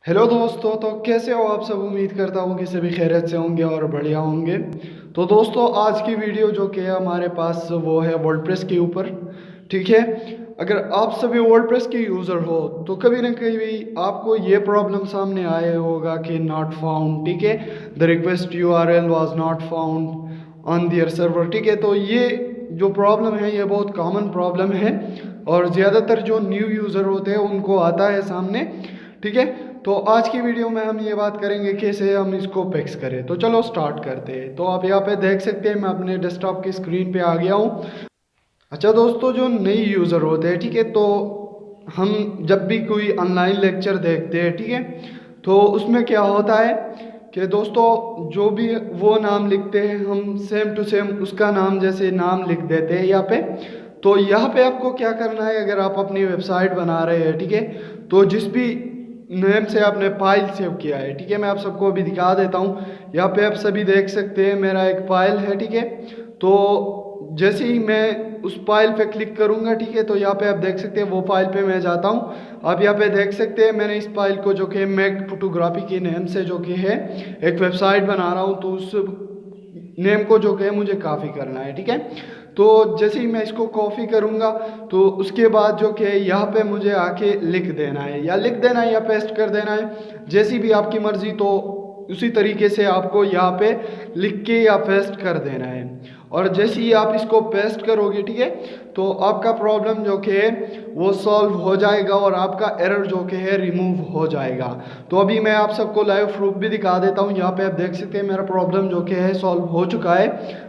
Hello दोस्तों, तो कैसे हो आप सब। उम्मीद करता हूँ कि सभी खैरियत से होंगे और बढ़िया होंगे। तो दोस्तों, आज की वीडियो जो कि है हमारे पास वो है वर्डप्रेस के ऊपर। ठीक है। अगर आप सभी वर्डप्रेस के यूज़र हो तो कभी ना कभी आपको ये प्रॉब्लम सामने आया होगा कि नॉट फाउंड। ठीक है, the request URL was not found on their server. ठीक है, तो ये जो प्रॉब्लम है ये बहुत कॉमन प्रॉब्लम है और ज़्यादातर जो न्यू यूज़र होते हैं उनको आता है सामने। ठीक है। तो आज की वीडियो में हम ये बात करेंगे कैसे हम इसको फिक्स करें। तो चलो स्टार्ट करते हैं। तो आप यहाँ पे देख सकते हैं मैं अपने डेस्कटॉप की स्क्रीन पे आ गया हूँ। अच्छा दोस्तों, जो नई यूज़र होते हैं, ठीक है, तो हम जब भी कोई ऑनलाइन लेक्चर देखते हैं, ठीक है, तो उसमें क्या होता है कि दोस्तों जो भी वो नाम लिखते हैं हम सेम टू सेम उसका नाम जैसे नाम लिख देते हैं यहाँ पे। तो यहाँ पे आपको क्या करना है, अगर आप अपनी वेबसाइट बना रहे हैं, ठीक है, तो जिस भी नेम से आपने फाइल सेव किया है, ठीक है, मैं आप सबको अभी दिखा देता हूँ। यहाँ पे आप सभी देख सकते हैं मेरा एक फाइल है। ठीक है, तो जैसे ही मैं उस फाइल पे क्लिक करूंगा, ठीक है, तो यहाँ पे आप देख सकते हैं वो फाइल पे मैं जाता हूँ। आप यहाँ पे देख सकते हैं मैंने इस फाइल को जो कि मैक फोटोग्राफी के नेम से जो कि है एक वेबसाइट बना रहा हूँ, तो उस नेम को जो कि है मुझे कॉपी करना है। ठीक है, तो जैसे ही मैं इसको कॉपी करूंगा तो उसके बाद जो कि यहाँ पे मुझे आके लिख देना है, या लिख देना है या पेस्ट कर देना है, जैसी भी आपकी मर्जी। तो उसी तरीके से आपको यहाँ पे लिख के या पेस्ट कर देना है। और जैसे ही आप इसको पेस्ट करोगे, ठीक है, तो आपका प्रॉब्लम जो कि है वो सॉल्व हो जाएगा और आपका एरर जो कि है रिमूव हो जाएगा। तो अभी मैं आप सबको लाइव प्रूफ भी दिखा देता हूँ। यहाँ पे आप देख सकते हैं मेरा प्रॉब्लम जो कि है सॉल्व हो चुका है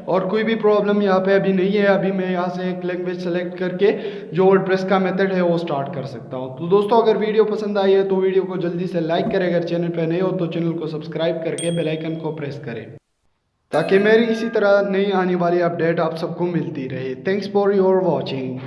और कोई भी प्रॉब्लम यहाँ पे अभी नहीं है। अभी मैं यहाँ से एक लैंग्वेज सेलेक्ट करके जो वर्डप्रेस का मेथड है वो स्टार्ट कर सकता हूँ। तो दोस्तों, अगर वीडियो पसंद आई है तो वीडियो को जल्दी से लाइक करें, अगर चैनल पर नए हो तो चैनल को सब्सक्राइब करके बेल आइकन को प्रेस करें ताकि मेरी इसी तरह नई आने वाली अपडेट आप सबको मिलती रहे। Thanks for your watching.